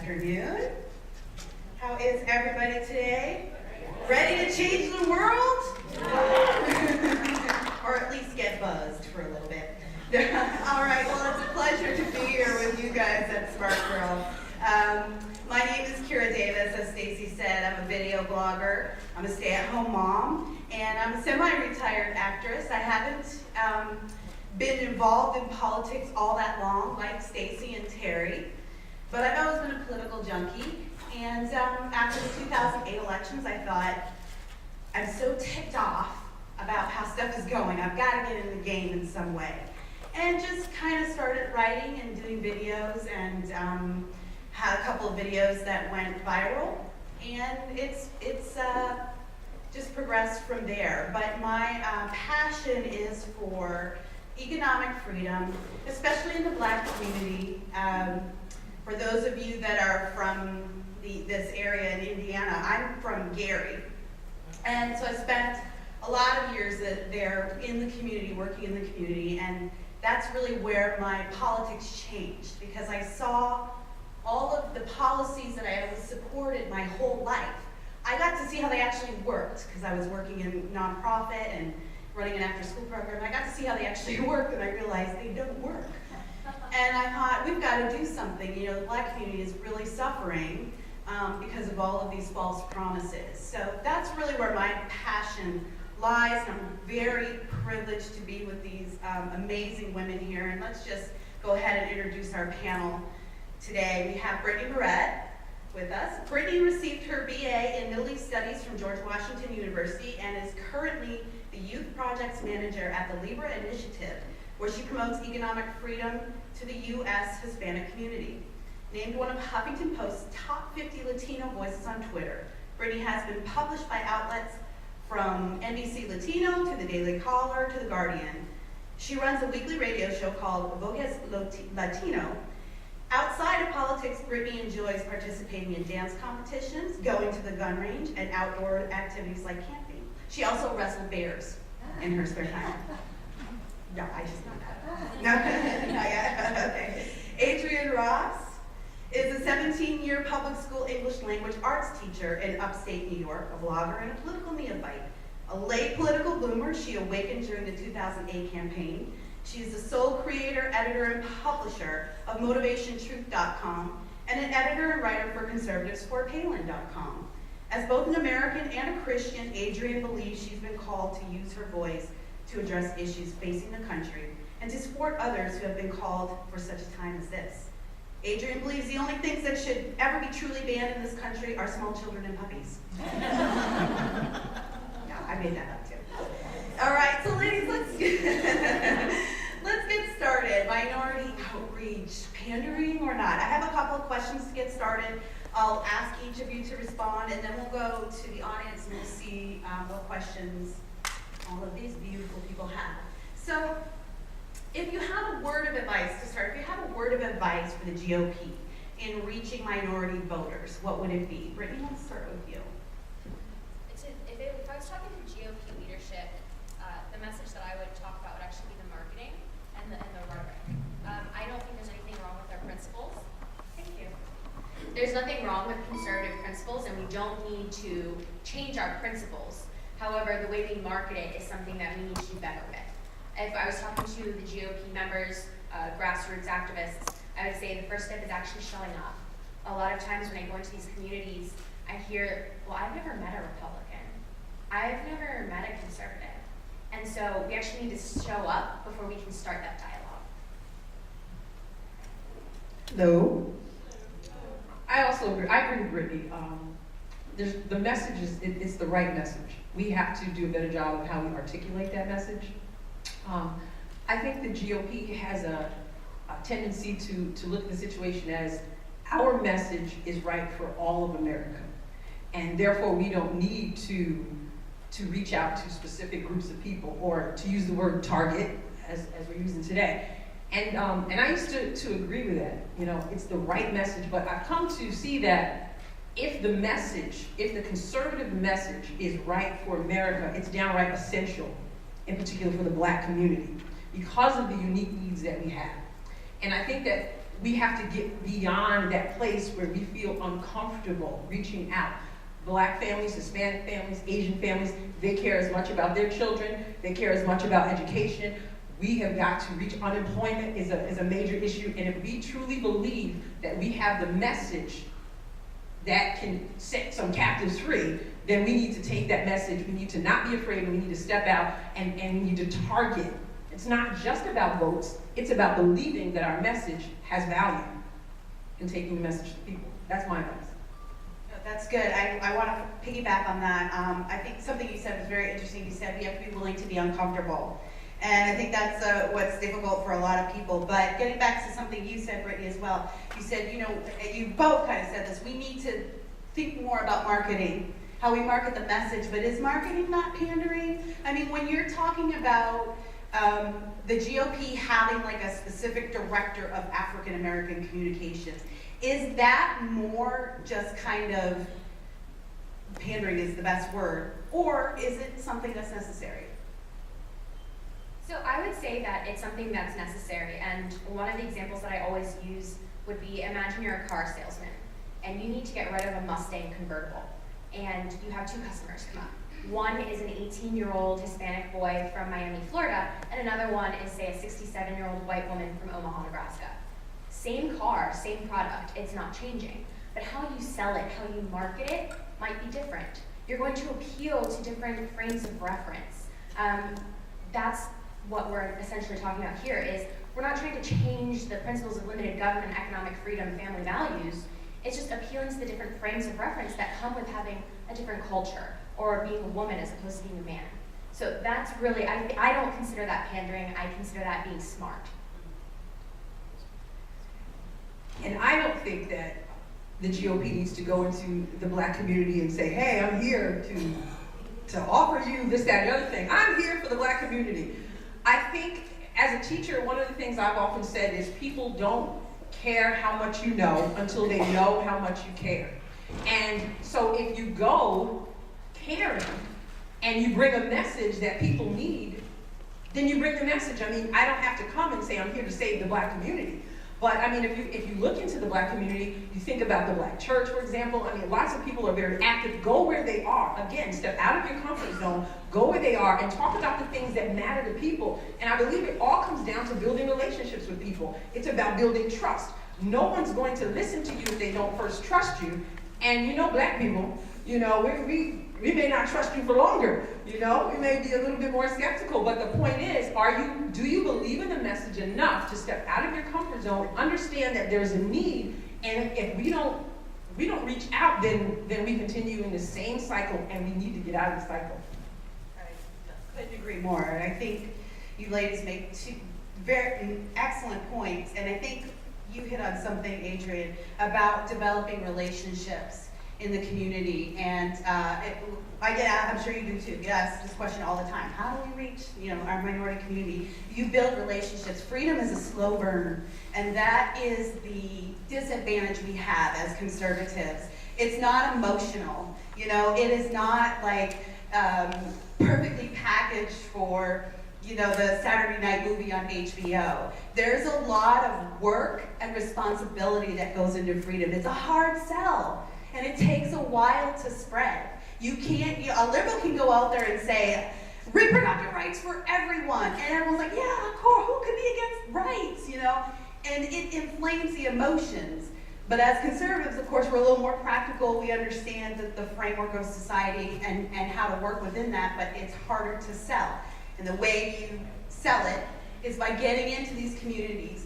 afternoon. How is everybody today? Ready to change the world? Or at least get buzzed for a little bit. All right, well, it's a pleasure to be here with you guys at Smart Girl. My name is Kira Davis. As Stacy said, I'm a video blogger. I'm a stay-at-home mom, and I'm a semi-retired actress. I haven't been involved in politics all that long, like Stacy and Terry, but I've always been a political junkie. And after the 2008 elections, I thought, I'm so ticked off about how stuff is going. I've got to get in the game in some way. And just kind of started writing and doing videos, and had a couple of videos that went viral. And it's just progressed from there. But my passion is for economic freedom, especially in the Black community. For those of you that are from this area in Indiana, I'm from Gary. And so I spent a lot of years there in the community, working in the community, and that's really where my politics changed, because I saw all of the policies that I always supported my whole life. I got to see how they actually worked, because I was working in nonprofit and running an after-school program. I got to see how they actually worked, and I realized they don't work. And I thought, we've got to do something. You know, the Black community is really suffering because of all of these false promises. So that's really where my passion lies, and I'm very privileged to be with these amazing women here. And let's just go ahead and introduce our panel today. We have Brittney Morrett with us. Brittney received her BA in Middle East Studies from George Washington University and is currently the Youth Projects Manager at the Libra Initiative, where she promotes economic freedom to the U.S. Hispanic community. Named one of Huffington Post's top 50 Latino voices on Twitter, Brittney has been published by outlets from NBC Latino to the Daily Caller to The Guardian. She runs a weekly radio show called Voces Latino. Outside of politics, Brittney enjoys participating in dance competitions, going to the gun range, and outdoor activities like camping. She also wrestled bears in her spare time. No, I just know that. No, not yet. Okay. Adrienne Ross is a 17-year public school English language arts teacher in upstate New York, a blogger and a political neophyte. A late political bloomer, she awakened during the 2008 campaign. She is the sole creator, editor, and publisher of MotivationTruth.com and an editor and writer for conservatives for Palin.com. As both an American and a Christian, Adrienne believes she's been called to use her voice to address issues facing the country and to support others who have been called for such a time as this. Adrienne believes the only things that should ever be truly banned in this country are small children and puppies. No, I made that up too. All right, so ladies, let's get started. Minority outreach, pandering or not? I have a couple of questions to get started. I'll ask each of you to respond, and then we'll go to the audience and we'll see what questions all of these beautiful people have. So, if you have a word of advice to start, if you have a word of advice for the GOP in reaching minority voters, what would it be? Brittney, let's start with you. If I was talking to GOP leadership, the message that I would talk about would actually be the marketing and the rhetoric. I don't think there's anything wrong with our principles. Thank you. There's nothing wrong with conservative principles, and we don't need to change our principles. However, the way we market it is something that we need to do better with. If I was talking to the GOP members, grassroots activists, I would say the first step is actually showing up. A lot of times when I go into these communities, I hear, well, I've never met a Republican. I've never met a conservative. And so we actually need to show up before we can start that dialogue. No. I also agree. I agree with Brittney. The message it's the right message. We have to do a better job of how we articulate that message. I think the GOP has a tendency to look at the situation as our message is right for all of America, and therefore we don't need to reach out to specific groups of people, or to use the word target as we're using today. And I used to agree with that. You know, it's the right message, but I've come to see that if the conservative message is right for America, it's downright essential, in particular for the Black community, because of the unique needs that we have. And I think that we have to get beyond that place where we feel uncomfortable reaching out. Black families, Hispanic families, Asian families, they care as much about their children, they care as much about education. We have got to reach. Unemployment is a major issue, and if we truly believe that we have the message that can set some captives free, then we need to take that message. We need to not be afraid, we need to step out, and we need to target. It's not just about votes, it's about believing that our message has value and taking the message to people. That's my advice. That's good. I want to piggyback on that. I think something you said was very interesting. You said we have to be willing to be uncomfortable. And I think that's what's difficult for a lot of people. But getting back to something you said, Brittney, as well. You said, you know, you both kind of said this, we need to think more about marketing, how we market the message. But is marketing not pandering? I mean, when you're talking about the GOP having like a specific director of African American communications, is that more just kind of, pandering is the best word, or is it something that's necessary? So I would say that it's something that's necessary, and one of the examples that I always use would be, imagine you're a car salesman, and you need to get rid of a Mustang convertible, and you have two customers come up. One is an 18-year-old Hispanic boy from Miami, Florida, and another one is, say, a 67-year-old white woman from Omaha, Nebraska. Same car, same product, it's not changing. But how you sell it, how you market it, might be different. You're going to appeal to different frames of reference. That's what we're essentially talking about here, is we're not trying to change the principles of limited government, economic freedom, family values. It's just appealing to the different frames of reference that come with having a different culture, or being a woman as opposed to being a man. So that's really, I don't consider that pandering, I consider that being smart. And I don't think that the GOP needs to go into the Black community and say, hey, I'm here to offer you this, that, and the other thing. I'm here for the Black community. I think as a teacher, one of the things I've often said is people don't care how much you know until they know how much you care. And so if you go caring and you bring a message that people need, then you bring the message. I mean, I don't have to come and say I'm here to save the Black community. But I mean, if you look into the Black community, you think about the Black church, for example. I mean, lots of people are very active. Go where they are. Again, step out of your comfort zone. Go where they are and talk about the things that matter to people. And I believe it all comes down to building relationships with people. It's about building trust. No one's going to listen to you if they don't first trust you. And you know, Black people, you know, we may not trust you for longer. You know, we may be a little bit more skeptical, but the point is, do you believe in the message enough to step out of your comfort zone, understand that there's a need, and if we don't reach out, then we continue in the same cycle, and we need to get out of the cycle. I couldn't agree more. And I think you ladies make two very excellent points, and I think you hit on something, Adrienne, about developing relationships in the community, and I'm sure you do too, get asked this question all the time. How do we reach, you know, our minority community? You build relationships. Freedom is a slow burner, and that is the disadvantage we have as conservatives. It's not emotional, you know, it is not like perfectly packaged for, you know, the Saturday night movie on HBO. There's a lot of work and responsibility that goes into freedom. It's a hard sell. And it takes a while to spread. A liberal can go out there and say, reproductive rights for everyone. And everyone's like, yeah, of course, who could be against rights, you know? And it inflames the emotions. But as conservatives, of course, we're a little more practical. We understand the framework of society and how to work within that, but it's harder to sell. And the way you sell it is by getting into these communities.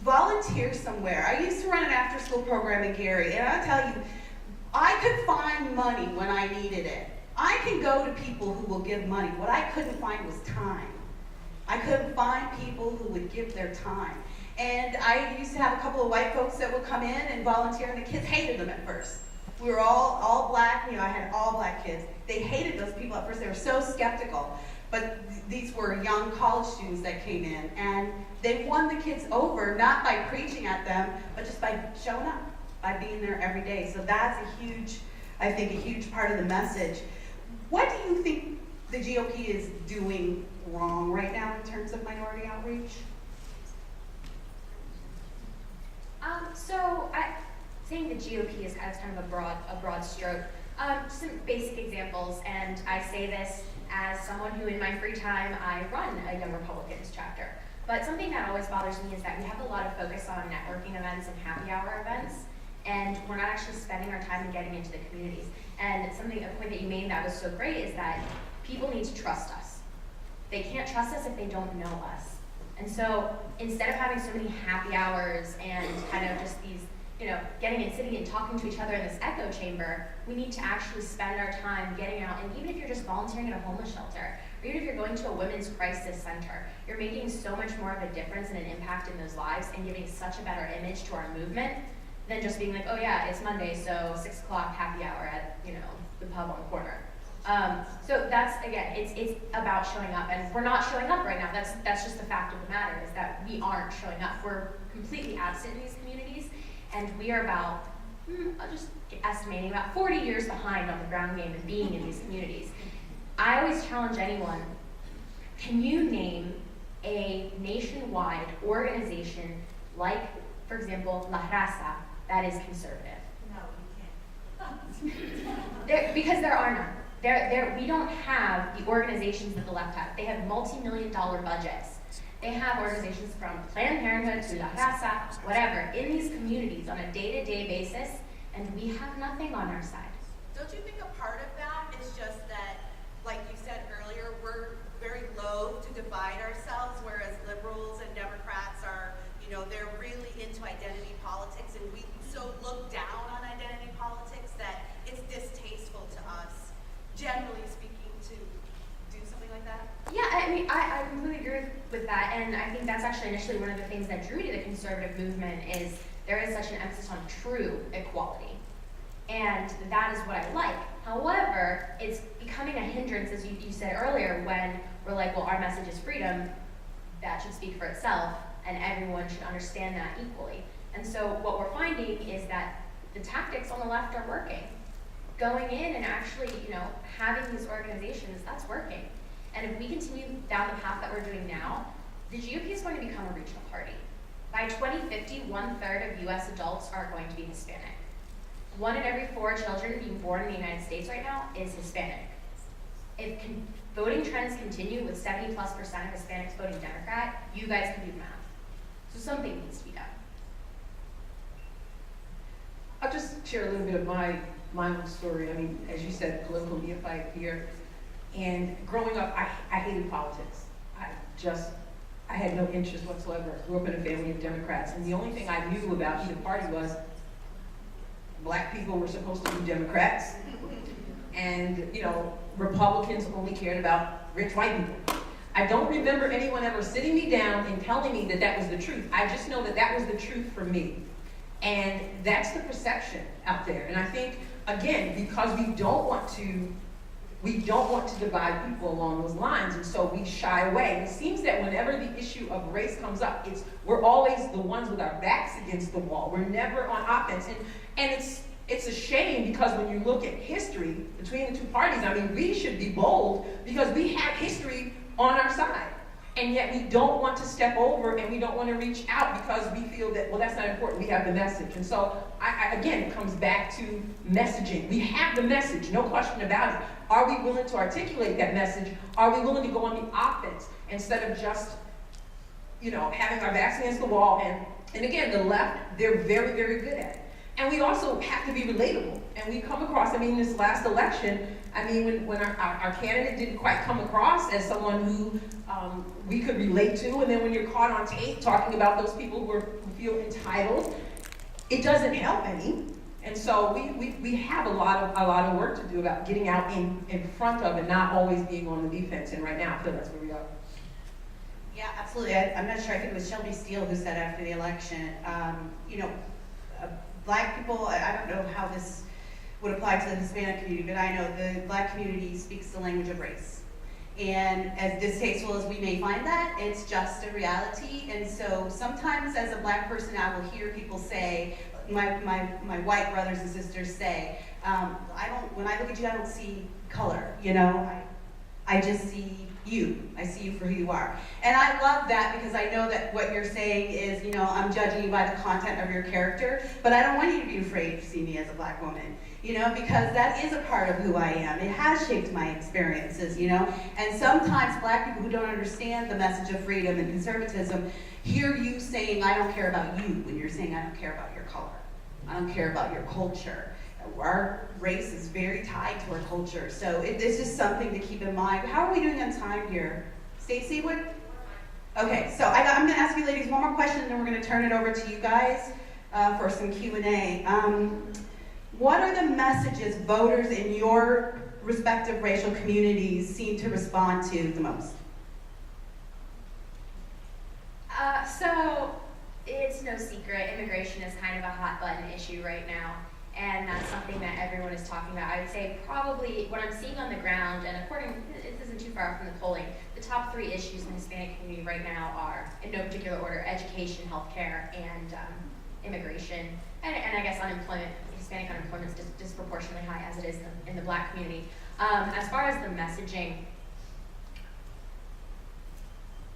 Volunteer somewhere. I used to run an after-school program in Gary, and I'll tell you, I could find money when I needed it. I can go to people who will give money. What I couldn't find was time. I couldn't find people who would give their time. And I used to have a couple of white folks that would come in and volunteer, and the kids hated them at first. We were all Black, you know, I had all Black kids. They hated those people at first. They were so skeptical. But these were young college students that came in, and they won the kids over, not by preaching at them, but just by showing up, by being there every day. So that's I think, a huge part of the message. What do you think the GOP is doing wrong right now in terms of minority outreach? Saying the GOP is kind of a broad stroke. Some basic examples, and I say this as someone who in my free time, I run a Young Republicans chapter. But something that always bothers me is that we have a lot of focus on networking events and happy hour events, and we're not actually spending our time in getting into the communities. And a point that you made that was so great is that people need to trust us. They can't trust us if they don't know us. And so instead of having so many happy hours and kind of just these, getting and sitting and talking to each other in this echo chamber, we need to actually spend our time getting out. And even if you're just volunteering at a homeless shelter, or even if you're going to a women's crisis center, you're making so much more of a difference and an impact in those lives and giving such a better image to our movement than just being like, oh yeah, it's Monday, so 6 o'clock happy hour at, the pub on the corner. So that's, again, it's about showing up, and we're not showing up right now. That's just the fact of the matter, is that we aren't showing up. We're completely absent in these communities, and we are about, I'll just estimating, about 40 years behind on the ground game and being in these communities. I always challenge anyone, can you name a nationwide organization like, for example, La Raza, that is conservative? No, you can't. Because there are none. We don't have the organizations that the left have. They have multi-million-dollar budgets. They have organizations from Planned Parenthood to La Raza, whatever, in these communities on a day-to-day basis, and we have nothing on our side. Don't you think a part of that is just that, like you said earlier, we're very loath to divide ourselves, whereas liberals and Democrats are, they're really into identity politics, and we so look down on identity politics that it's distasteful to us, generally speaking, to do something like that? Yeah, I completely agree with that, and I think that's actually initially one of the things that drew to the conservative movement is there is such an emphasis on true equality, and that is what I like. However, it's becoming a hindrance, as you said earlier, when we're like, well, our message is freedom, that should speak for itself, and everyone should understand that equally. And so what we're finding is that the tactics on the left are working. Going in and actually, having these organizations, that's working. And if we continue down the path that we're doing now, the GOP is going to become a regional party. By 2050, 1/3 of US adults are going to be Hispanic. 1 in every 4 children being born in the United States right now is Hispanic. If voting trends continue with 70+% of Hispanics voting Democrat, you guys can do the math. So something needs to be done. I'll just share a little bit of my own story. I mean, as you said, political neophyte here. And growing up, I hated politics. I had no interest whatsoever. I grew up in a family of Democrats. And the only thing I knew about either party was black people were supposed to be Democrats. And, Republicans only cared about rich white people. I don't remember anyone ever sitting me down and telling me that that was the truth. I just know that that was the truth for me. And that's the perception out there. And I think, again, because we don't want to divide people along those lines, and so we shy away. And it seems that whenever the issue of race comes up, we're always the ones with our backs against the wall. We're never on offense. And it's a shame, because when you look at history between the two parties, we should be bold because we have history on our side. And yet we don't want to step over, and we don't want to reach out because we feel that, well, that's not important. We have the message. And so, again, it comes back to messaging. We have the message, no question about it. Are we willing to articulate that message? Are we willing to go on the offense instead of just, having our backs against the wall? And again, the left, they're very, very good at it. And we also have to be relatable. And we come across, this last election, when our candidate didn't quite come across as someone who we could relate to, and then when you're caught on tape talking about those people who feel entitled, it doesn't help any. And so we have a lot of work to do about getting out in front of and not always being on the defense. And right now, I feel that's where we are. Yeah, absolutely. I'm not sure. I think it was Shelby Steele who said after the election, black people, I don't know how this would apply to the Hispanic community, but I know the black community speaks the language of race. And as distasteful as we may find that, it's just a reality. And so sometimes as a black person, I will hear people say, my white brothers and sisters say, when I look at you, I don't see color, I just see you. I see you for who you are. And I love that because I know that what you're saying is, I'm judging you by the content of your character, but I don't want you to be afraid to see me as a black woman, because that is a part of who I am. It has shaped my experiences, And sometimes black people who don't understand the message of freedom and conservatism hear you saying, I don't care about you, when you're saying, I don't care about your color. I don't care about your culture. Our race is very tied to our culture, so it's just something to keep in mind. How are we doing on time here? Stacy, what? Okay, so I'm going to ask you ladies one more question, and then we're going to turn it over to you guys for some Q&A. What are the messages voters in your respective racial communities seem to respond to the most? So it's no secret, immigration is kind of a hot button issue right now. And that's something that everyone is talking about. I would say probably what I'm seeing on the ground, and it isn't too far from the polling, the top 3 issues in the Hispanic community right now are, in no particular order, education, healthcare, and immigration, and I guess unemployment. Hispanic unemployment is disproportionately high as it is in the black community. As far as the messaging,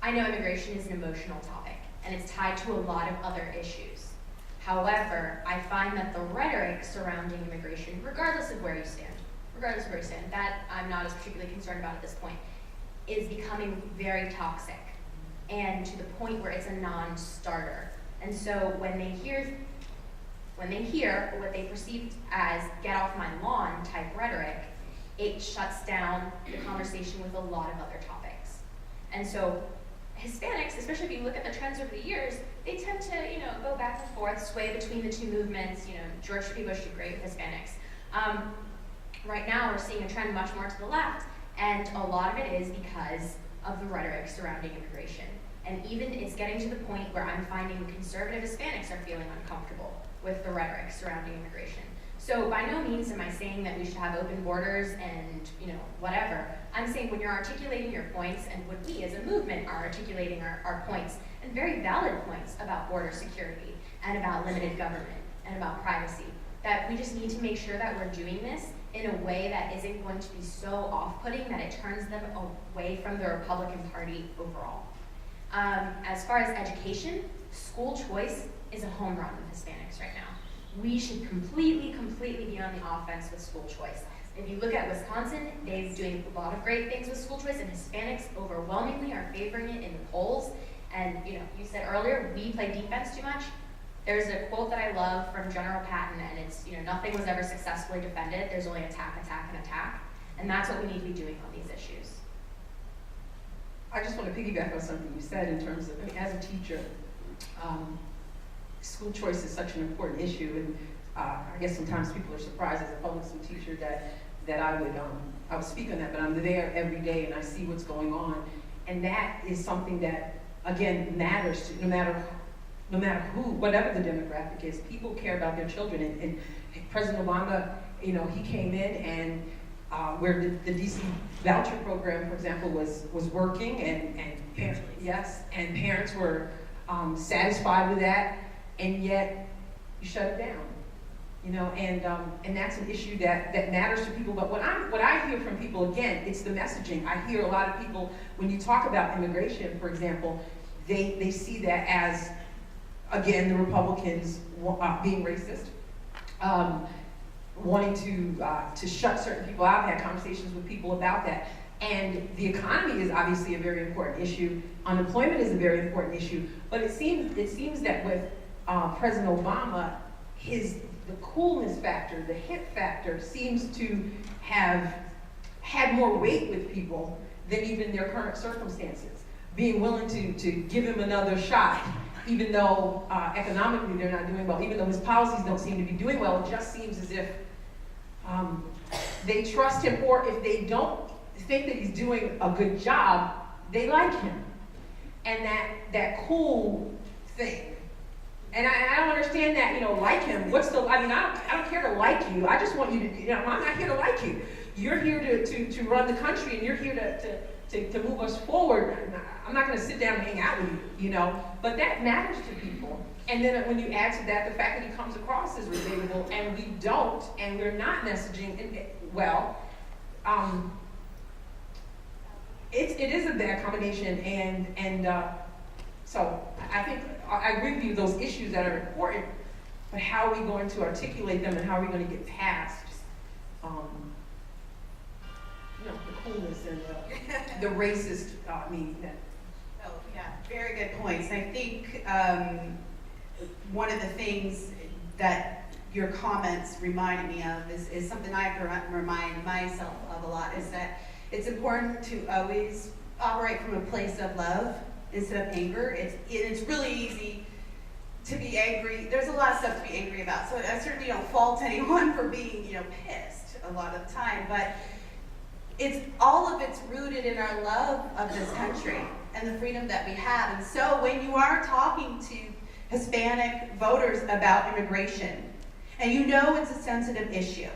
I know immigration is an emotional topic, and it's tied to a lot of other issues. However, I find that the rhetoric surrounding immigration, regardless of where you stand, that I'm not as particularly concerned about at this point, is becoming very toxic, and to the point where it's a non-starter. And so when they hear what they perceive as "get off my lawn" type rhetoric, it shuts down the conversation with a lot of other topics. And so Hispanics, especially if you look at the trends over the years, they tend to, go back and forth, sway between the two movements. George W. Bush did great with Hispanics. Right now, we're seeing a trend much more to the left, and a lot of it is because of the rhetoric surrounding immigration. And even it's getting to the point where I'm finding conservative Hispanics are feeling uncomfortable with the rhetoric surrounding immigration. So by no means am I saying that we should have open borders and, whatever. I'm saying when you're articulating your points, and when we as a movement are articulating our points, and very valid points about border security, and about limited government, and about privacy, that we just need to make sure that we're doing this in a way that isn't going to be so off-putting that it turns them away from the Republican Party overall. As far as education, school choice is a home run with Hispanics right now. We should completely be on the offense with school choice. If you look at Wisconsin, they're doing a lot of great things with school choice, and Hispanics overwhelmingly are favoring it in the polls. And you said earlier, we play defense too much. There's a quote that I love from General Patton, and it's, nothing was ever successfully defended. There's only attack, attack, and attack. And that's what we need to be doing on these issues. I just want to piggyback on something you said in terms of, as a teacher, school choice is such an important issue, and I guess sometimes people are surprised as a public school teacher that I would speak on that, but I'm there every day and I see what's going on, and that is something that again matters to no matter who, whatever the demographic is. People care about their children, and President Obama, he came in and where the DC voucher program, for example, was working, and parents, and parents were satisfied with that. And yet, you shut it down, and that's an issue that matters to people. But what I hear from people, again, it's the messaging. I hear a lot of people, when you talk about immigration, for example, they see that as, again, the Republicans being racist, wanting to shut certain people out. I've had conversations with people about that. And the economy is obviously a very important issue. Unemployment is a very important issue. But it seems that with President Obama, the coolness factor, the hip factor, seems to have had more weight with people than even their current circumstances. Being willing to give him another shot, even though economically they're not doing well, even though his policies don't seem to be doing well, it just seems as if they trust him, or if they don't think that he's doing a good job, they like him. And that cool thing. And I don't understand that, like him. I don't care to like you. I just want you to, I'm not here to like you. You're here to run the country, and you're here to move us forward. I'm not going to sit down and hang out with you, But that matters to people. And then when you add to that the fact that he comes across as relatable, and we don't, and we're not messaging well, it is a bad combination, and so I think I agree with you, those issues that are important, but how are we going to articulate them and how are we going to get past the coolness and the racist meaning that. Oh, yeah, very good points. I think one of the things that your comments reminded me of is something I have to remind myself of a lot, is that it's important to always operate from a place of love instead of anger. It's really easy to be angry. There's a lot of stuff to be angry about, so I certainly don't fault anyone for being, pissed a lot of the time, but all of it's rooted in our love of this country and the freedom that we have. And so when you are talking to Hispanic voters about immigration, and it's a sensitive issue,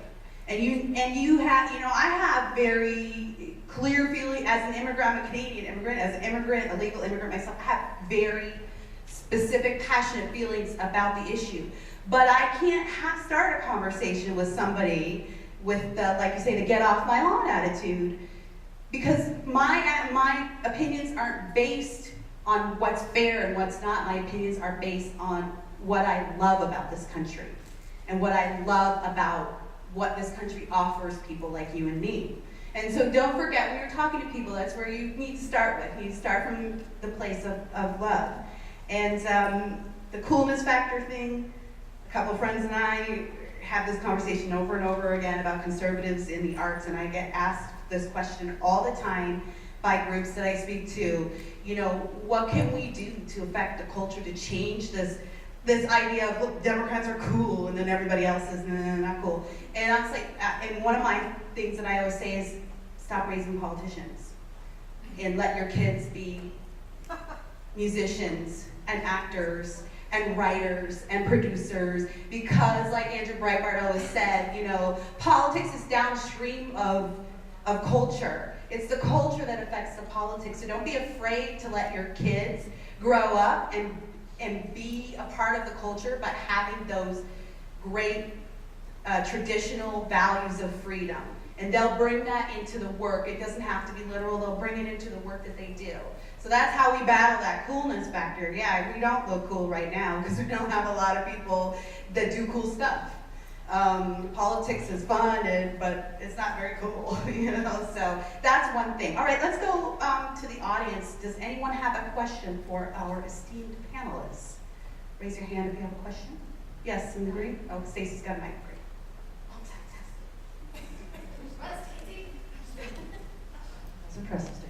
and you have, I have very clear feeling as an immigrant, I'm a Canadian immigrant, as an immigrant, a legal immigrant myself, I have very specific, passionate feelings about the issue. But I can't start a conversation with somebody with the, like you say, the get off my lawn attitude, because my opinions aren't based on what's fair and what's not. My opinions are based on what I love about this country and what I love about what this country offers people like you and me. And so don't forget, when you're talking to people, that's where you need to start with. You need to start from the place of love. And the coolness factor thing, a couple of friends and I have this conversation over and over again about conservatives in the arts, and I get asked this question all the time by groups that I speak to. What can we do to affect the culture, to change this idea of, look, Democrats are cool, and then everybody else is not cool. And I was like, and one of my things that I always say is, stop raising politicians and let your kids be musicians and actors and writers and producers, because like Andrew Breitbart always said, politics is downstream of culture. It's the culture that affects the politics. So don't be afraid to let your kids grow up and be a part of the culture, but having those great traditional values of freedom. And they'll bring that into the work. It doesn't have to be literal. They'll bring it into the work that they do. So that's how we battle that coolness factor. Yeah, we don't look cool right now because we don't have a lot of people that do cool stuff. Politics is fun, but it's not very cool, so that's one thing. All right, let's go to the audience. Does anyone have a question for our esteemed panelists? Raise your hand if you have a question. Yes, in the green? Oh, Stacy's got a mic. Great. That's impressive, Stacey.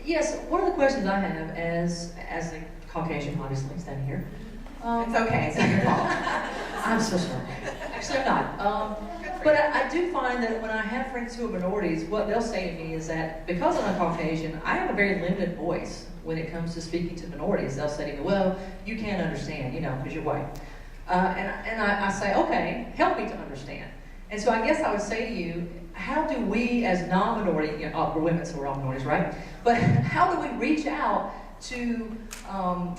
Yes, one of the questions I have as a Caucasian, obviously, standing here. It's okay. It's not your fault. I'm so sorry. Actually, I'm not. But I do find that when I have friends who are minorities, what they'll say to me is that because I'm a Caucasian, I have a very limited voice when it comes to speaking to minorities. They'll say to me, well, you can't understand, because you're white. And I say, okay, help me to understand. And so I guess I would say to you, how do we as non-minority, we're women, so we're all minorities, right? But how do we reach out to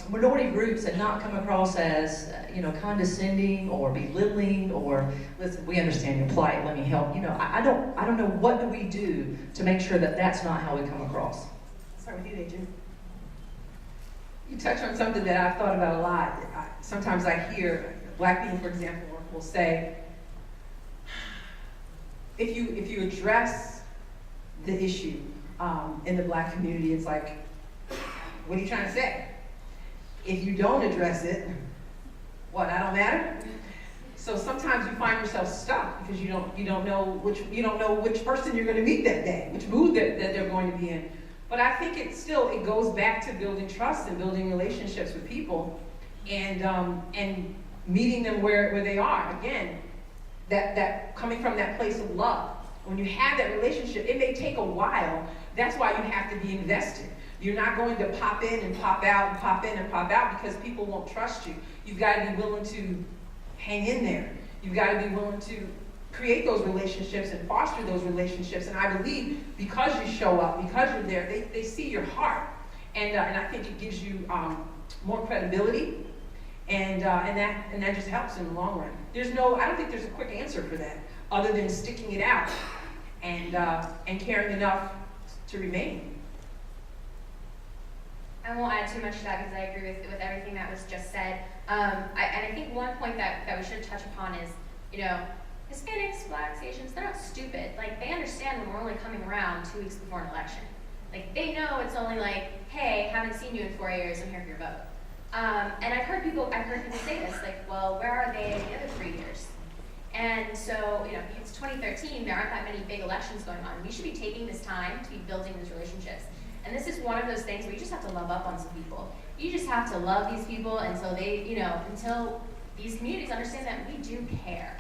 minority groups and not come across as, condescending or belittling or, listen, we understand your plight, let me help. I don't know, what do we do to make sure that that's not how we come across? I'll start with you, Adrienne. You touch on something that I've thought about a lot. Sometimes I hear Black people, for example, will say, if you address the issue in the Black community, it's like, what are you trying to say? If you don't address it, what, I don't matter? So sometimes you find yourself stuck because you don't know which person you're going to meet that day, which mood that they're going to be in. But I think it goes back to building trust and building relationships with people, and meeting them where they are. Again, that coming from that place of love. When you have that relationship, it may take a while. That's why you have to be invested. You're not going to pop in and pop out and pop in and pop out because people won't trust you. You've got to be willing to hang in there. You've got to be willing to create those relationships and foster those relationships. And I believe because you show up, because you're there, they see your heart. And I think it gives you more credibility, and that just helps in the long run. I don't think there's a quick answer for that, other than sticking it out and caring enough to remain. I won't add too much to that because I agree with everything that was just said. And I think one point that we should touch upon is, Hispanics, Blacks, Asians, they're not stupid. Like, they understand when we're only coming around 2 weeks before an election. Like, they know it's only like, hey, haven't seen you in 4 years, I'm here for your vote. And I've heard people say this, like, well, where are they the other 3 years? And so, it's 2013, there aren't that many big elections going on. We should be taking this time to be building these relationships. And this is one of those things where you just have to love up on some people. You just have to love these people until until these communities understand that we do care.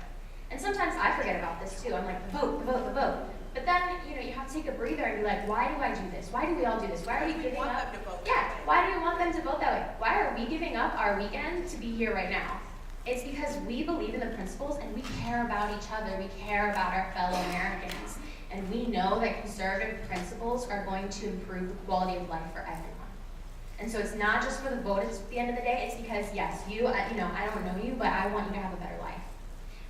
And sometimes I forget about this too. I'm like, the vote. But then, you have to take a breather and be like, why do I do this? Why do we all do this? Why are we giving up? Them to vote Yeah, why do we want them to vote that way? Why are we giving up our weekend to be here right now? It's because we believe in the principles and we care about each other. We care about our fellow Americans. And we know that conservative principles are going to improve the quality of life for everyone. And so it's not just for the voters at the end of the day, it's because, yes, I don't know you, but I want you to have a better life.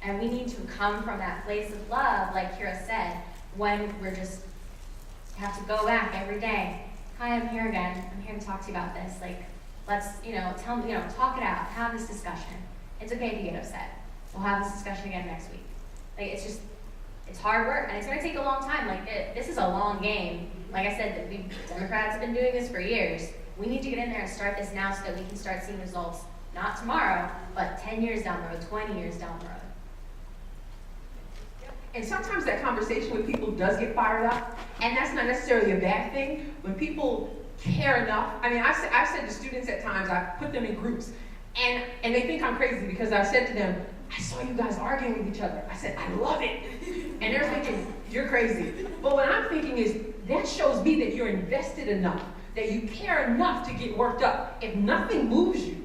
And we need to come from that place of love, like Kira said, when we're just have to go back every day. Hi, I'm here again. I'm here to talk to you about this. Like, let's, talk it out, have this discussion. It's okay if you get upset. We'll have this discussion again next week. Like, it's hard work, and it's going to take a long time. Like, this is a long game. Like I said, Democrats have been doing this for years. We need to get in there and start this now so that we can start seeing results, not tomorrow, but 10 years down the road, 20 years down the road. And sometimes that conversation with people does get fired up, and that's not necessarily a bad thing. When people care enough, I've said to students at times, I put them in groups, and they think I'm crazy because I've said to them, I saw you guys arguing with each other. I said, I love it. And they're thinking, you're crazy. But what I'm thinking is, that shows me that you're invested enough, that you care enough to get worked up. If nothing moves you,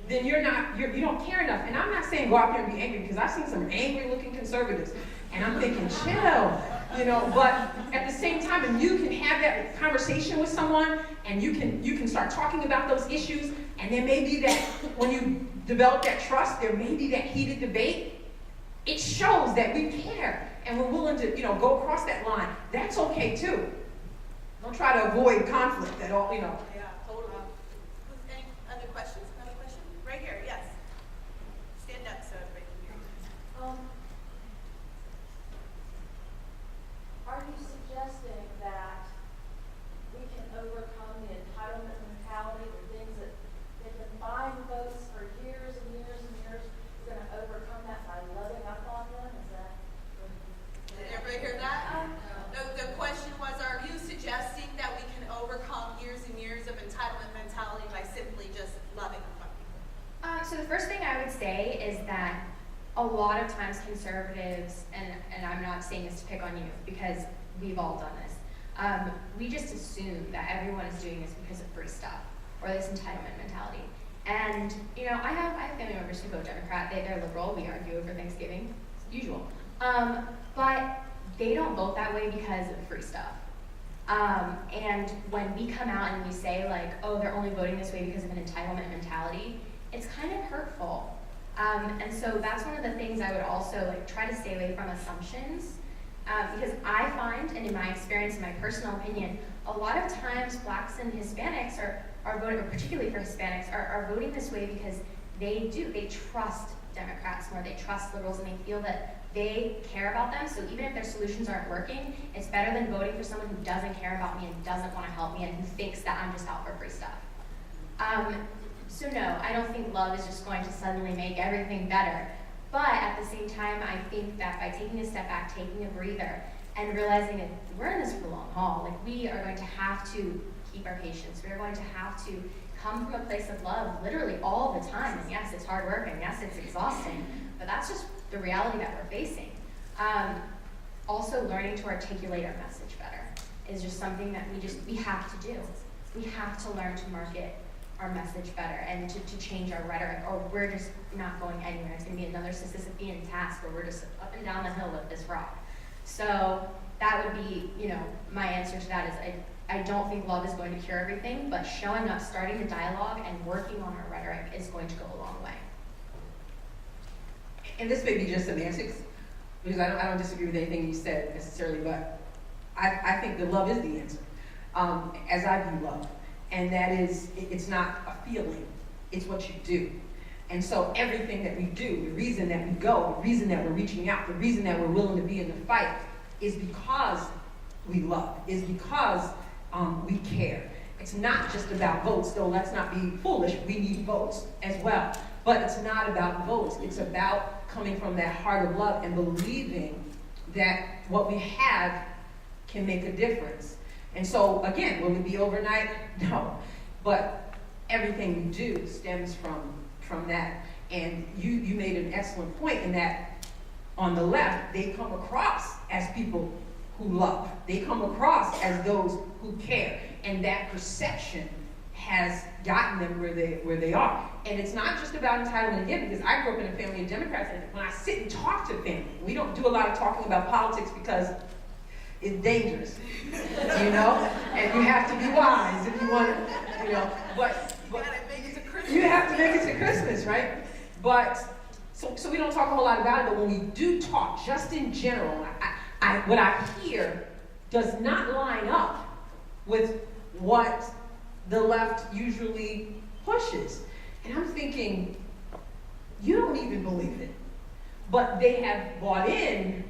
then you don't care enough. And I'm not saying go out there and be angry, because I've seen some angry looking conservatives. And I'm thinking, chill, but at the same time, if you can have that conversation with someone and you can start talking about those issues, and there may be that, when you develop that trust, there may be that heated debate, it shows that we care and we're willing to, go across that line. That's okay too. Don't try to avoid conflict at all, Yeah, totally. Any other questions? Another question? Right here, yes. Stand up so everybody can hear you. Are you suggesting that we can overcome the entitlement mentality, the things that have been buying votes for years and years and years, we're going to overcome that by loving up on them? Is that? Did everybody hear that? The question was, are you suggesting that we can overcome years and years of entitlement mentality by simply just loving up on people? So the first thing I would say is that a lot of times conservatives, and I'm not saying this to pick on you because we've all done this, we just assume that everyone is doing this because of free stuff or this entitlement mentality. And I have family members who vote Democrat. They're liberal. We argue over Thanksgiving, it's usual. But they don't vote that way because of free stuff. And when we come out and we say like, oh, they're only voting this way because of an entitlement mentality, it's kind of hurtful. And so that's one of the things I would also try to stay away from assumptions, because I find, and in my experience, in my personal opinion, a lot of times Blacks and Hispanics are voting, or particularly for Hispanics, are voting this way because they trust Democrats more, they trust liberals, and they feel that they care about them. So even if their solutions aren't working, it's better than voting for someone who doesn't care about me and doesn't want to help me and who thinks that I'm just out for free stuff. So no, I don't think love is just going to suddenly make everything better. But at the same time, I think that by taking a step back, taking a breather, and realizing that we're in this for the long haul, like we are going to have to keep our patience. We're going to have to come from a place of love literally all the time. And yes, it's hard work, and yes, it's exhausting, but that's just the reality that we're facing. Also, learning to articulate our message better is just something that we have to do. We have to learn to market our message better and to change our rhetoric, or we're just not going anywhere. It's going to be another Sisyphean task where we're just up and down the hill with this rock. So that would be, my answer to that is I don't think love is going to cure everything, but showing up, starting the dialogue, and working on our rhetoric is going to go a long way. And this may be just semantics, because I don't disagree with anything you said necessarily, but I think that love is the answer, as I view love. and that is, it's not a feeling, it's what you do. And so everything that we do, the reason that we go, the reason that we're reaching out, the reason that we're willing to be in the fight is because we love, is because we care. It's not just about votes, though let's not be foolish, we need votes as well. But it's not about votes, it's about coming from that heart of love and believing that what we have can make a difference. And so, again, will it be overnight? No. But everything we do stems from that. And you made an excellent point in that on the left, they come across as people who love. They come across as those who care. And that perception has gotten them where they are. And it's not just about entitlement again, because I grew up in a family of Democrats, and when I sit and talk to family, we don't do a lot of talking about politics because it's dangerous, you know? And you have to be wise if you want to, you know, but you have to make it to Christmas, right? But, so we don't talk a whole lot about it, but when we do talk, just in general, what I hear does not line up with what the left usually pushes. And I'm thinking, you don't even believe it. But they have bought in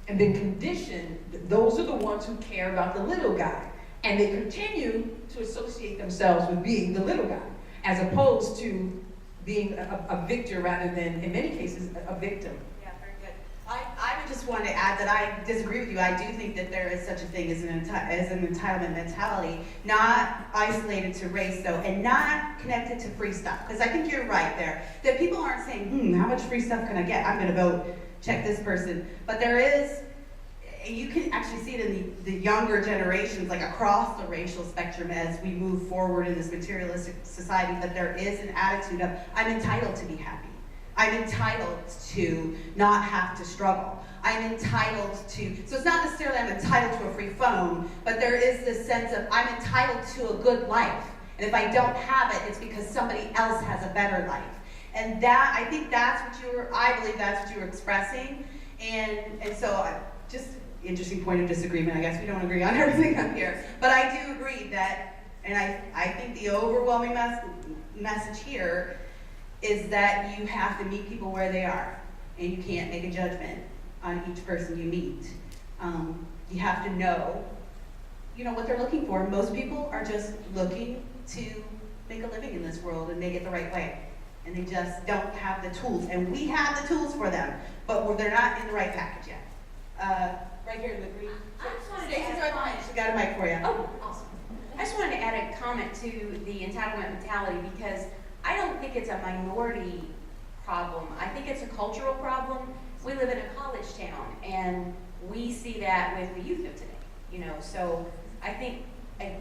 and been conditioned that those are the ones who care about the little guy. And they continue to associate themselves with being the little guy, as opposed to being a victor rather than, in many cases, a victim. Yeah, very good. I would just want to add that I disagree with you. I do think that there is such a thing as an entitlement mentality, not isolated to race, though, and not connected to free stuff. Because I think you're right there. That people aren't saying, how much free stuff can I get? I'm going to vote, check this person. But there is, you can actually see it in the younger generations, like across the racial spectrum as we move forward in this materialistic society, that there is an attitude of, I'm entitled to be happy. I'm entitled to not have to struggle. I'm entitled to, so it's not necessarily I'm entitled to a free phone, but there is this sense of I'm entitled to a good life. And if I don't have it, it's because somebody else has a better life. And that, I think that's what I believe that's what you were expressing. And so just interesting point of disagreement. I guess we don't agree on everything up here. But I do agree that, and I think the overwhelming message here is that you have to meet people where they are, and you can't make a judgment on each person you meet. You have to know, what they're looking for. Most people are just looking to make a living in this world and make it the right way, and they just don't have the tools. And we have the tools for them, but they're not in the right package yet. Right here in the green. Stacey's right behind you. She got a mic for you. Oh, awesome. I just wanted to add a comment to the entitlement mentality, because I don't think it's a minority problem. I think it's a cultural problem. We live in a college town, and we see that with the youth of today, So I think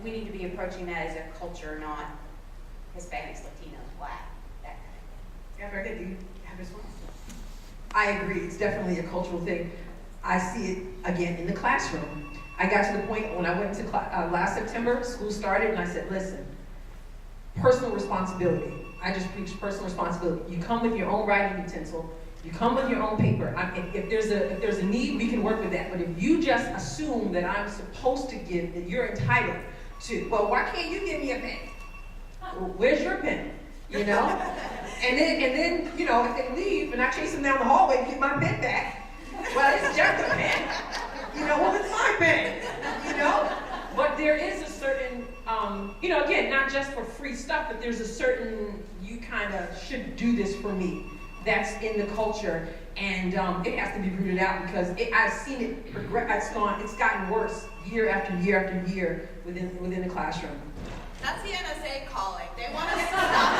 we need to be approaching that as a culture, not Hispanics, Latinos, Black, that kind of thing. Yeah, very good. Do you have this one? I agree, it's definitely a cultural thing. I see it, again, in the classroom. I got to the point when I went to last September, school started, and I said, listen, personal responsibility. I just preach personal responsibility. You come with your own writing utensil. You come with your own paper. If there's a need, we can work with that. But if you just assume that I'm supposed to give, that you're entitled to, well, why can't you give me a pen? Well, where's your pen? And then, if they leave and I chase them down the hallway to get my pen back, well, it's just a pen. Well, it's my pen. But there is a certain, again, not just for free stuff, but there's a certain, you kind of should do this for me. That's in the culture, and it has to be rooted out, because I've seen it progress. It's gotten worse year after year after year within the classroom. That's the NSA calling. They want us to stop.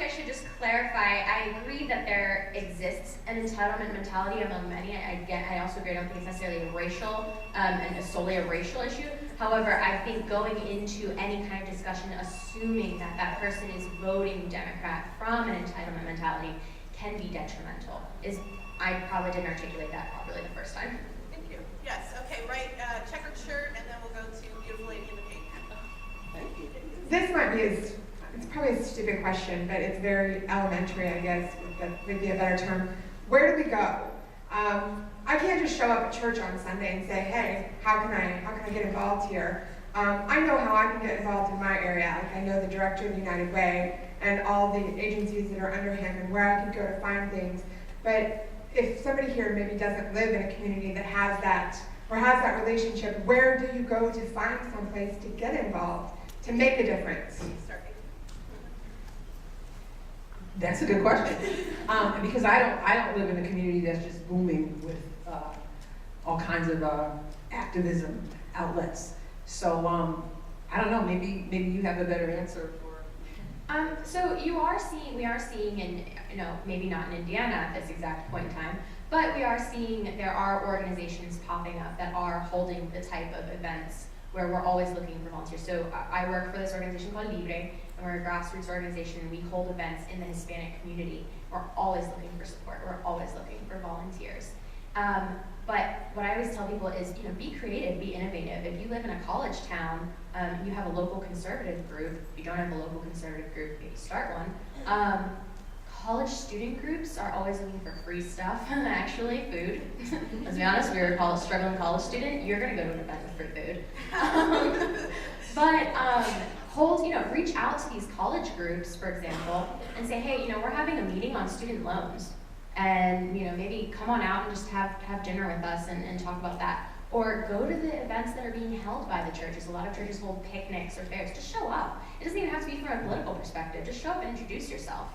I should just clarify, I agree that there exists an entitlement mentality among many. I also agree, I don't think it's necessarily a racial, and solely a racial issue. However, I think going into any kind of discussion assuming that that person is voting Democrat from an entitlement mentality can be detrimental. I probably didn't articulate that properly the first time. Thank you. Yes, okay, right, checkered shirt, and then we'll go to beautiful lady in the pink. Thank you. This might be it's probably a stupid question, but it's very elementary, I guess, would be a better term. Where do we go? I can't just show up at church on Sunday and say, hey, how can I get involved here? I know how I can get involved in my area. Like I know the director of United Way and all the agencies that are under him and where I can go to find things. But if somebody here maybe doesn't live in a community that has that or has that relationship, where do you go to find someplace to get involved, to make a difference? That's a good question. Because I don't live in a community that's just booming with all kinds of activism outlets. So I don't know. Maybe you have a better answer for. So we are seeing in, maybe not in Indiana at this exact point in time, but we are seeing there are organizations popping up that are holding the type of events where we're always looking for volunteers. So I work for this organization called Libre, and we're a grassroots organization, and we hold events in the Hispanic community. We're always looking for support. We're always looking for volunteers. But what I always tell people is, be creative, be innovative. If you live in a college town, you have a local conservative group. If you don't have a local conservative group, maybe start one. College student groups are always looking for free stuff, actually, food. Let's be honest, we're a struggling college student, you're gonna go to an event with free food. Reach out to these college groups, for example, and say, hey, we're having a meeting on student loans. And maybe come on out and just have dinner with us and talk about that. Or go to the events that are being held by the churches. A lot of churches hold picnics or fairs. Just show up. It doesn't even have to be from a political perspective. Just show up and introduce yourself.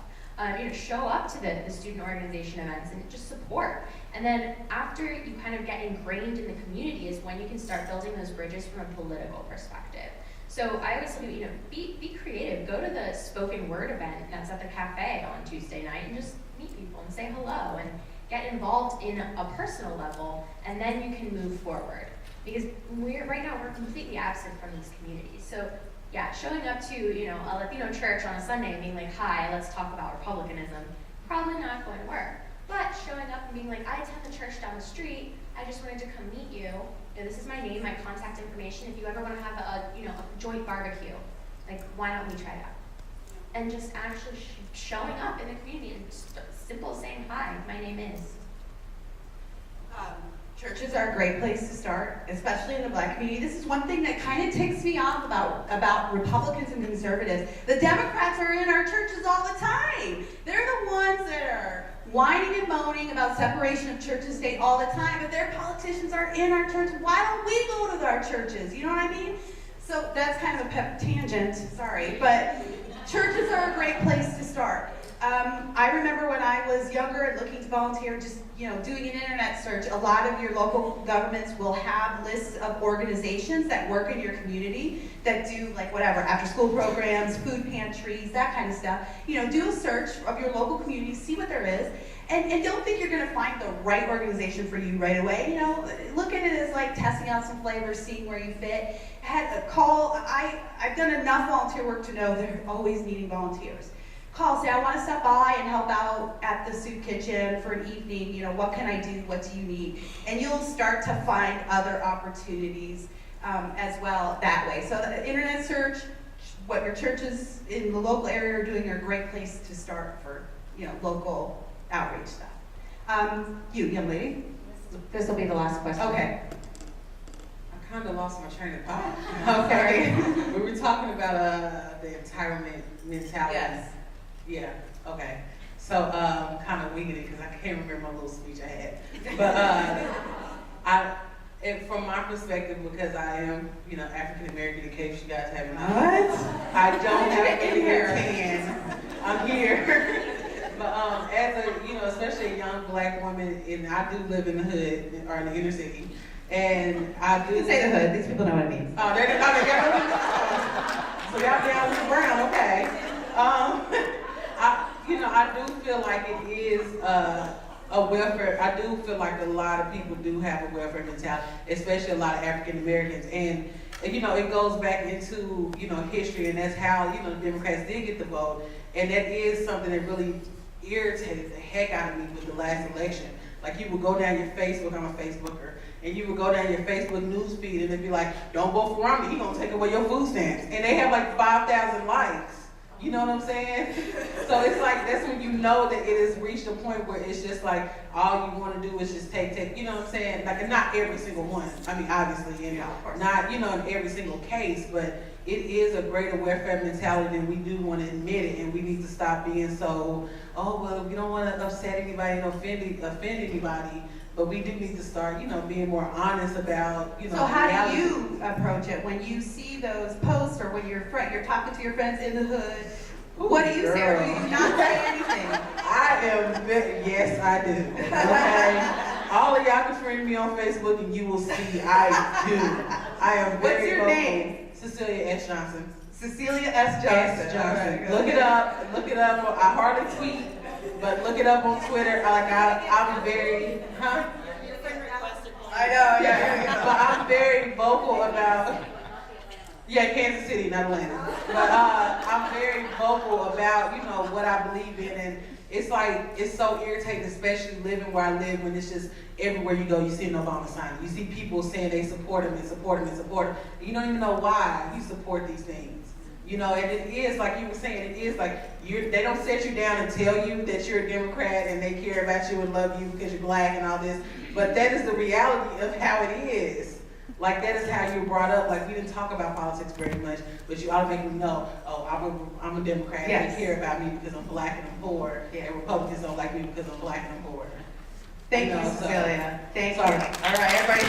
Show up to the student organization events and just support. And then after you kind of get ingrained in the community is when you can start building those bridges from a political perspective. So I always tell you, be creative. Go to the spoken word event that's at the cafe on Tuesday night and just meet people and say hello and get involved in a personal level, and then you can move forward. Because right now we're completely absent from these communities. So yeah, showing up to a Latino church on a Sunday and being like, hi, let's talk about Republicanism, probably not going to work. But showing up and being like, I attend the church down the street, I just wanted to come meet you. This is my name, my contact information. If you ever want to have a joint barbecue, why don't we try that? And just actually showing up in the community and simple saying, hi, my name is. Churches are a great place to start, especially in the Black community. This is one thing that kind of ticks me off about Republicans and conservatives. The Democrats are in our churches all the time. They're the ones that are whining and moaning about separation of church and state all the time, but their politicians are in our church. Why don't we go to our churches? You know what I mean? So that's kind of a pep tangent, sorry, but churches are a great place to start. I remember when I was younger and looking to volunteer, just doing an internet search, a lot of your local governments will have lists of organizations that work in your community that do after school programs, food pantries, that kind of stuff. Do a search of your local community, see what there is, and don't think you're gonna find the right organization for you right away. Look at it as testing out some flavors, seeing where you fit. I've done enough volunteer work to know they're always needing volunteers. Call, say, I want to stop by and help out at the soup kitchen for an evening. What can I do? What do you need? And you'll start to find other opportunities as well that way. So the internet search, what your churches in the local area are doing are a great place to start for local outreach stuff. You, young lady? This will be the last question. Okay. I kind of lost my train of thought. Okay. We were talking about the entitlement mentality. Yes. Yeah, okay. So, kind of winging it because I can't remember my little speech I had. But from my perspective, because I am, African American, in case you guys haven't known. What? I don't have any hair tan. I'm here. But as a, especially a young Black woman, and I do live in the hood or in the inner city, and I do. You can say the hood. These people know what it means. Oh, so y'all down with brown, okay. I do feel like it is a welfare. I do feel like a lot of people do have a welfare mentality, especially a lot of African Americans. And it goes back into, history, and that's how, the Democrats did get the vote. And that is something that really irritated the heck out of me with the last election. Like, you would go down your Facebook, I'm a Facebooker, and you would go down your Facebook news feed and it'd be like, don't vote for Romney, he's gonna take away your food stamps. And they have 5,000 likes You know what I'm saying? So it's like, that's when you know that it has reached a point where it's just like, all you want to do is just take, you know what I'm saying? Like, and not every single one. I mean, obviously, and not, you know, in every single case, but it is a greater welfare mentality than we do want to admit it, and we need to stop being so, oh, well, we don't want to upset anybody and offend anybody, but we do need to start, you know, being more honest about, you know, So how reality. do you approach it when you see those posts or when you're talking to your friends in the hood? What do you say? Or do you not say anything? Yes, I do. Okay? All of y'all can friend me on Facebook and you will see I do. I am very What's your vocal. name? Cecilia S. Johnson. Cecilia S. Johnson. S. Johnson. Right, Look it up. Look it up. I hardly tweet, but look it up on Twitter. Like I'm very, huh? I know, yeah. But I'm very vocal about. Yeah, Kansas City, not Atlanta. But I'm very vocal about, you know, what I believe in, and it's like, it's so irritating, especially living where I live, when it's just everywhere you go, you see an Obama sign. You see people saying they support him and support him and support him. You don't even know why you support these things. You know, and it is, like you were saying, it is like, they don't set you down and tell you that you're a Democrat and they care about you and love you because you're black and all this, but that is the reality of how it is. Like, that is how you're brought up. Like, we didn't talk about politics very much, but you automatically know, oh, I'm a Democrat. Yes. They care about me because I'm black and I'm poor. Yeah. And Republicans don't like me because I'm black and I'm poor. Thank you, know, so- Cecilia. Thank you. Sorry. All right, everybody.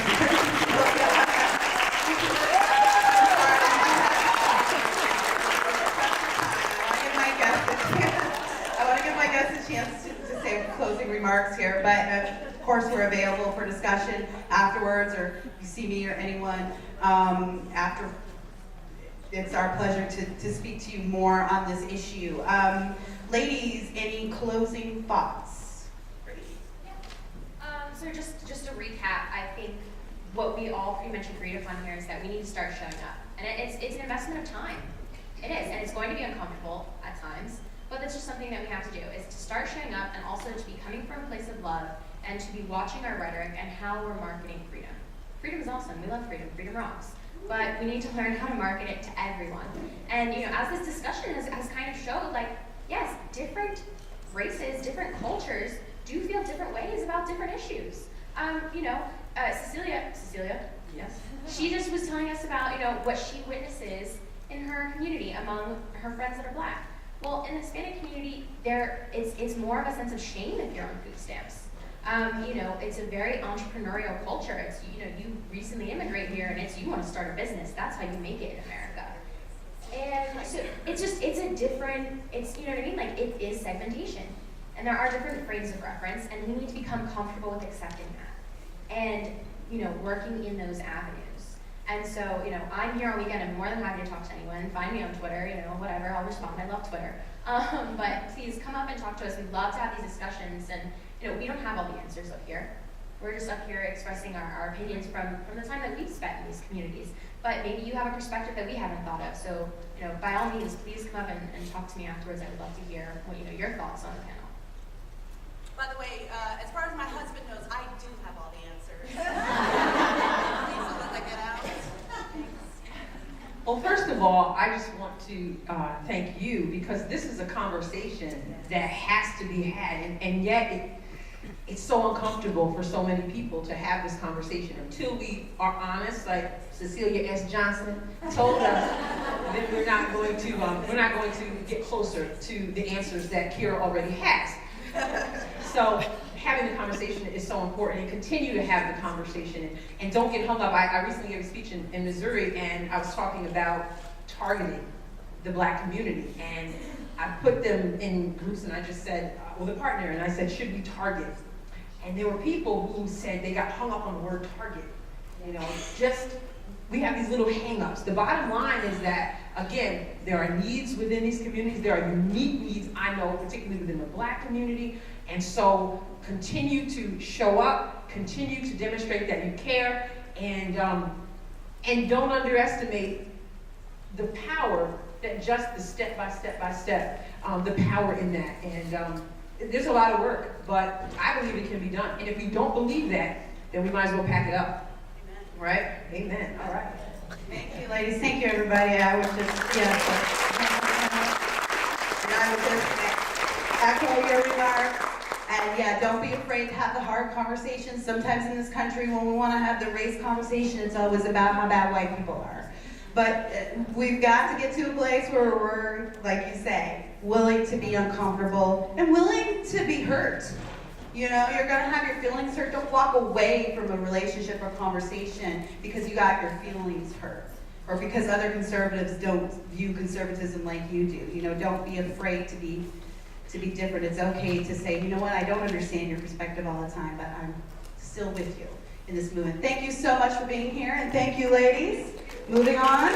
I want to give my guests a chance to say closing remarks here, but of course we're available for discussion afterwards, or you see me or anyone after. It's our pleasure to speak to you more on this issue. Ladies, any closing thoughts? So just to recap, I think what we all pretty much agreed upon here is that we need to start showing up. And it's an investment of time. It is, and it's going to be uncomfortable at times, but that's just something that we have to do, is to start showing up and also to be coming from a place of love and to be watching our rhetoric and how we're marketing freedom. Freedom is awesome. We love freedom. Freedom rocks. But we need to learn how to market it to everyone. And, you know, as this discussion has kind of showed, like, yes, different races, different cultures do feel different ways about different issues. Cecilia, yes, she just was telling us about, you know, what she witnesses in her community among her friends that are black. Well, in the Hispanic community, it's more of a sense of shame if you're on food stamps. It's a very entrepreneurial culture. It's, you know, you recently immigrate here and you want to start a business. That's how you make it in America. And so it's a different, you know what I mean? Like, it is segmentation. And there are different frames of reference, and we need to become comfortable with accepting that. And, you know, working in those avenues. And so, you know, I'm here all weekend. I'm more than happy to talk to anyone. Find me on Twitter, you know, whatever. I'll respond. I love Twitter. But please come up and talk to us. We'd love to have these discussions. And, you know, we don't have all the answers up here. We're just up here expressing our opinions from the time that we've spent in these communities. But maybe you have a perspective that we haven't thought of. So, you know, by all means, please come up and talk to me afterwards. I would love to hear, your thoughts on the panel. By the way, as far as my husband knows, I do have all the answers. Please don't let that get out. Well, first of all, I just want to thank you, because this is a conversation that has to be had, and yet it's so uncomfortable for so many people to have this conversation until we are honest, like Cecilia S. Johnson told us. Then we're not going to get closer to the answers that Kira already has. So having the conversation is so important, and continue to have the conversation, and don't get hung up. I recently gave a speech in Missouri, and I was talking about targeting the black community, and I put them in groups, and I just said, with a partner, and I said, should we target? And there were people who said they got hung up on the word target. You know, we have these little hang-ups. The bottom line is that, again, there are needs within these communities. There are unique needs, I know, particularly within the black community. And so continue to show up, continue to demonstrate that you care, and don't underestimate the power that just the step by step, the power in that. And there's a lot of work, but I believe it can be done. And if we don't believe that, then we might as well pack it up. Right? Amen. All right. Thank you, ladies. Thank you, everybody. I would just, I was just echo your remarks. And yeah, don't be afraid to have the hard conversations. Sometimes in this country, when we want to have the race conversation, it's always about how bad white people are. But we've got to get to a place where we're, like you say, willing to be uncomfortable and willing to be hurt. You know, you're gonna have your feelings hurt. Don't walk away from a relationship or conversation because you got your feelings hurt, or because other conservatives don't view conservatism like you do. You know, don't be afraid to be different. It's okay to say, you know what, I don't understand your perspective all the time, but I'm still with you in this movement. Thank you so much for being here, and thank you, ladies. Moving on.